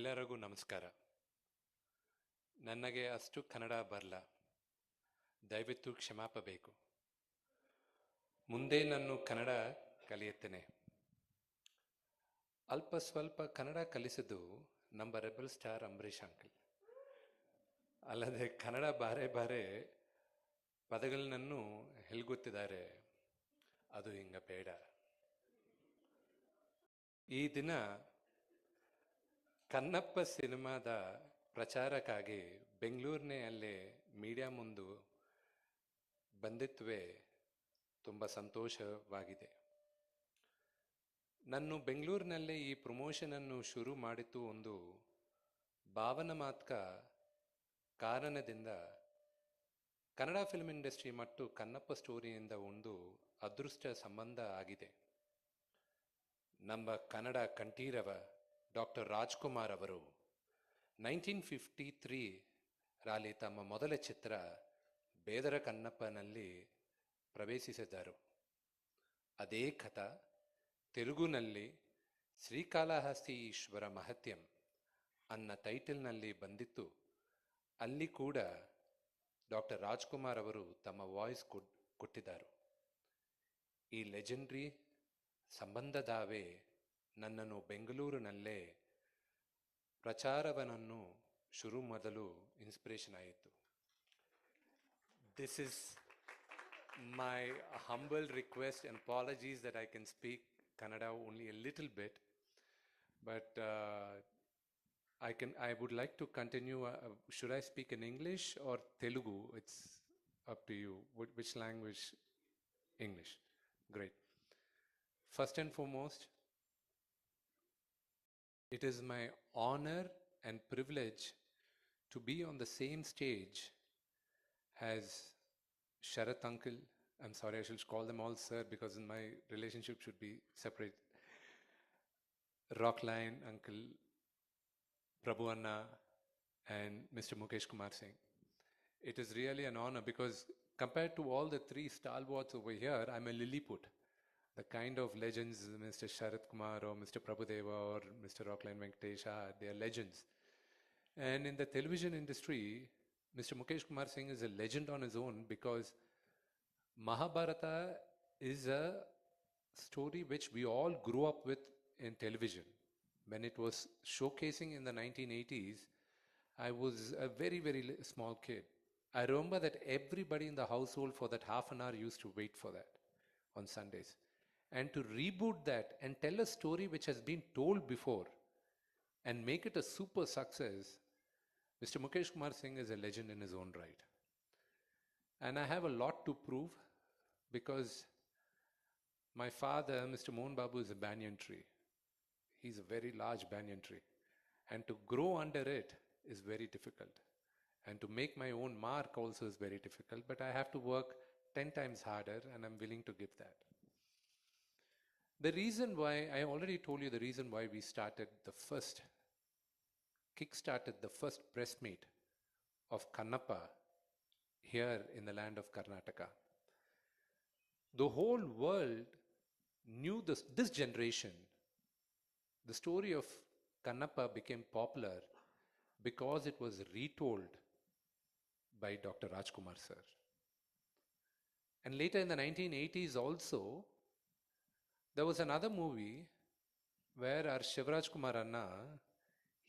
ಎಲ್ಲರಿಗೂ ನಮಸ್ಕಾರ. ನನಗೆ ಅಷ್ಟು ಕನ್ನಡ ಬರಲ್ಲ, ದಯವಿಟ್ಟು ಕ್ಷಮಾಪಬೇಕು. ಮುಂದೆ ನಾನು ಕನ್ನಡ ಕಲಿಯುತ್ತೇನೆ. ಅಲ್ಪ ಸ್ವಲ್ಪ ಕನ್ನಡ ಕಲಿಸಿದ್ದು ನಮ್ಮ ರೆಬಲ್ ಸ್ಟಾರ್ ಅಂಬರೀಷ್ ಅಂಕಲ್. ಅಲ್ಲದೆ ಕನ್ನಡ ಬಾರೆ ಬಾರೆ ಪದಗಳನ್ನೂ ಹೇಳ್ಗುತ್ತಿದ್ದಾರೆ. ಅದು ಹಿಂಗ ಬೇಡ. ಈ ದಿನ ಕನ್ನಪ್ಪ ಸಿನಿಮಾದ ಪ್ರಚಾರಕ್ಕಾಗಿ ಬೆಂಗಳೂರಿನಲ್ಲೇ ಮೀಡಿಯಾ ಮುಂದೆ ಬಂದಿತ್ವೇ ತುಂಬ ಸಂತೋಷವಾಗಿದೆ. ನಾನು ಬೆಂಗಳೂರಿನಲ್ಲೇ ಈ ಪ್ರಮೋಷನನ್ನು ಶುರು ಮಾಡಿದ್ದು ಒಂದು ಭಾವನಾತ್ಮಕ ಕಾರಣದಿಂದ. ಕನ್ನಡ ಫಿಲ್ಮ್ ಇಂಡಸ್ಟ್ರಿ ಮತ್ತು ಕನ್ನಪ್ಪ ಸ್ಟೋರಿಯಿಂದ ಒಂದು ಅದೃಷ್ಟ ಸಂಬಂಧ ಆಗಿದೆ. ನಮ್ಮ ಕನ್ನಡ ಕಂಠೀರವ ಡಾಕ್ಟರ್ ರಾಜ್ಕುಮಾರ್ ಅವರು 1953 ರಲ್ಲಿ ತಮ್ಮ ಮೊದಲ ಚಿತ್ರ ಬೇದರ ಕನ್ನಪ್ಪನಲ್ಲಿ ಪ್ರವೇಶಿಸಿದರು. ಅದೇ ಕಥಾ ತೆಲುಗುನಲ್ಲಿ ಶ್ರೀಕಾಳಹಸ್ತಿ ಈಶ್ವರ ಮಹತ್ಯಂ ಅನ್ನ ಟೈಟಲ್ನಲ್ಲಿ ಬಂದಿತ್ತು. ಅಲ್ಲಿ ಕೂಡ ಡಾಕ್ಟರ್ ರಾಜ್ಕುಮಾರ್ ಅವರು ತಮ್ಮ ವಾಯ್ಸ್ ಕೊಟ್ಟಿದ್ದರು. ಈ ಲೆಜೆಂಡ್ರಿ ಸಂಬಂಧದಾವೆ ನನ್ನನ್ನು ಬೆಂಗಳೂರಿನಲ್ಲೇ ಪ್ರಚಾರವನ್ನು ಶುರು ಮೊದಲು ಇನ್ಸ್ಪಿರೇಷನ್ ಆಯಿತು. This is my humble request and apologies that I can speak Kannada only a little bit, but I would like to continue. Should I speak in English or Telugu? It's up to you. Which language? English. Great. First and foremost, it is my honor and privilege to be on the same stage as Sharat uncle. I'm sorry, I should call them all sir because my relationship should be separate. Rockline uncle, Prabhu Anna, and Mr. Mukesh Kumar Singh. It is really an honor because compared to all the three stalwarts over here, I'm a Lilliput. The kind of legends Mr. Sharat Kumar or Mr. Prabhudeva or Mr. Rockline Venkatesha, they are legends. And in the television industry, Mr. Mukesh Kumar Singh is a legend on his own because Mahabharata is a story which we all grew up with in television. When it was showcasing in the 1980s, I was a very, very small kid. I remember that everybody in the household for that half an hour used to wait for that on Sundays. And to reboot that and tell a story which has been told before and make it a super success, Mr. Mukesh Kumar Singh is a legend in his own right. And I have a lot to prove because my father, Mr. Mohan Babu, is a banyan tree. He's a very large banyan tree. And to grow under it is very difficult. And to make my own mark also is very difficult. But I have to work 10 times harder, and I'm willing to give that. The reason why, I already told you the reason why we kick-started the first press meet of Kannappa here in the land of Karnataka. The whole world knew this generation. The story of Kannappa became popular because it was retold by Dr. Rajkumar sir. And later in the 1980s also, there was another movie where our Shivraj Kumar Anna,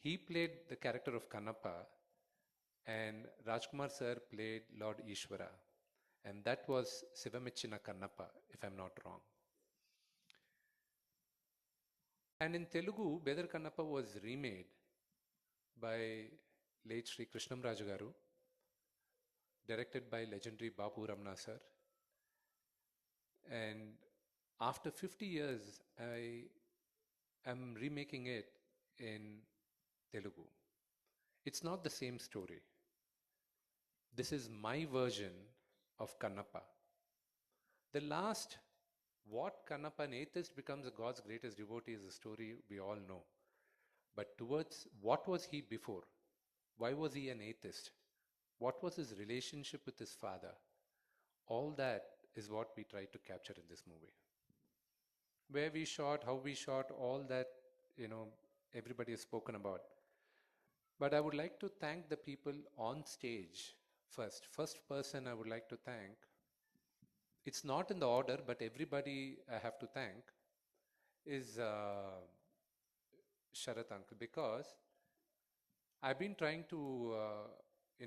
he played the character of Kannappa and Rajkumar sir played Lord Ishwara. And that was Sivamichina Kannappa, if I'm not wrong. And in Telugu, Bedar Kannappa was remade by late Sri Krishnam Raju Garu, directed by legendary Babu Ramana sir. And after 50 years, I am remaking it in Telugu. It's not the same story. This is my version of Kannappa. The last, what Kannappa, an atheist becomes God's greatest devotee, is a story we all know. But towards what was he before? Why was he an atheist? What was his relationship with his father? All that is what we tried to capture in this movie. Where we shot, how we shot, all that, everybody has spoken about. But I would like to thank the people on stage first. First person I would like to thank, it's not in the order, but everybody I have to thank is Sharat Uncle, because I've been trying to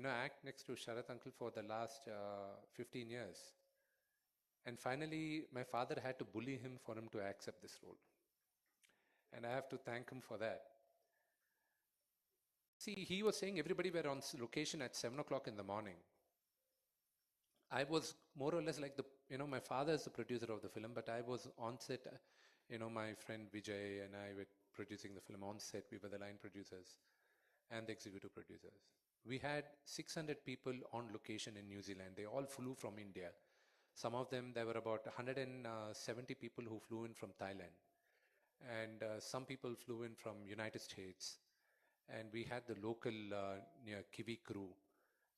act next to Sharat Uncle for the last 15 years. And finally, my father had to bully him for him to accept this role. And I have to thank him for that. See, he was saying everybody were on location at 7 o'clock in the morning. I was more or less like my father is the producer of the film, but I was on set. My friend Vijay and I were producing the film on set. We were the line producers and the executive producers. We had 600 people on location in New Zealand. They all flew from India. Some of them, there were about 170 people who flew in from Thailand. And some people flew in from United States. And we had the local Kiwi crew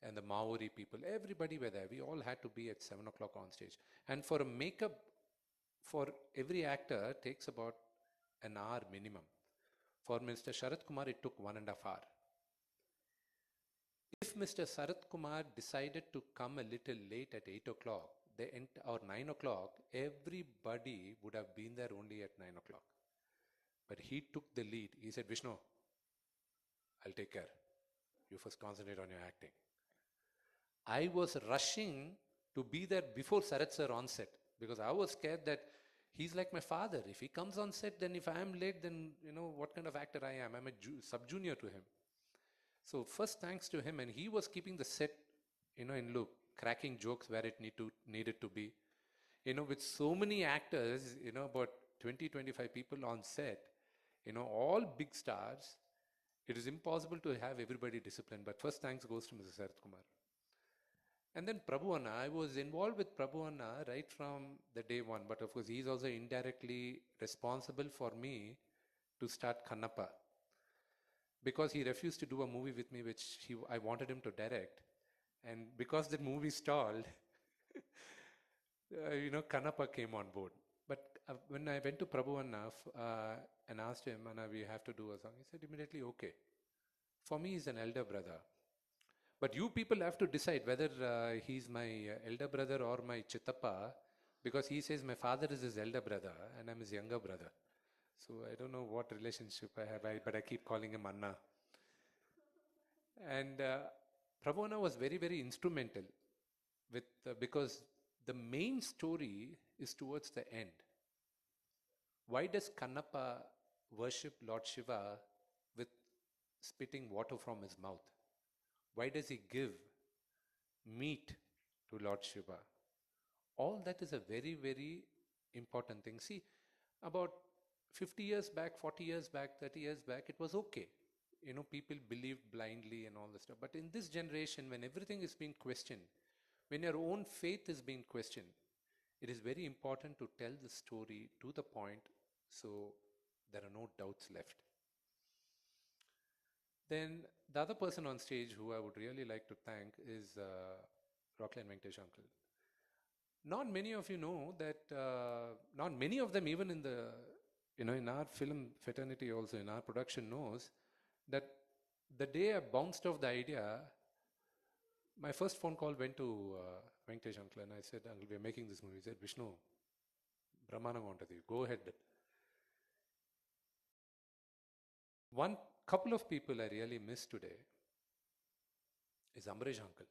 and the Maori people. Everybody were there. We all had to be at 7 o'clock on stage. And for a makeup, for every actor, takes about an hour minimum. For Mr. Sharat Kumar, it took 1.5 hours. If Mr. Sarath Kumar decided to come a little late at 8 o'clock, or 9 o'clock, everybody would have been there only at 9 o'clock. But he took the lead. He said, Vishnu, I'll take care. You first concentrate on your acting. I was rushing to be there before Sarath sir on set, because I was scared that he's like my father. If he comes on set, then if I am late, then what kind of actor I am. I'm a sub-junior to him. So first thanks to him, and he was keeping the set, in loop, cracking jokes where it needed to be. With so many actors, about 20, 25 people on set, all big stars, it is impossible to have everybody disciplined. But first thanks goes to Mr. Sarath Kumar. And then Prabhu Anna, I was involved with Prabhu Anna right from the day one. But of course, he's also indirectly responsible for me to start Kannappa, because he refused to do a movie with me which I wanted him to direct. And because that movie stalled, Kannappa came on board. But when I went to Prabhu Anna and asked him, Anna, we have to do a song, he said immediately, okay. For me, he's an elder brother. But you people have to decide whether he's my elder brother or my Chittappa, because he says my father is his elder brother and I'm his younger brother. So I don't know what relationship I have, but I keep calling him Anna. And Prabhu Anna was very, very instrumental because the main story is towards the end. Why does Kannappa worship Lord Shiva with spitting water from his mouth? Why does he give meat to Lord Shiva? All that is a very, very important thing. See, about 50 years back, 40 years back, 30 years back, it was okay. People believed blindly and all this stuff. But in this generation, when everything is being questioned, when your own faith is being questioned, it is very important to tell the story to the point so there are no doubts left. Then the other person on stage who I would really like to thank is Rockland Venkatesh Uncle. Not many of you know that, not many of them even in the, in our film fraternity also, in our production knows that the day I bounced off the idea, my first phone call went to Venkatesh Uncle and I said, Uncle, we are making this movie. He said, Vishnu, Brahmanam wanted you, go ahead. One couple of people I really miss today is Amrish Uncle.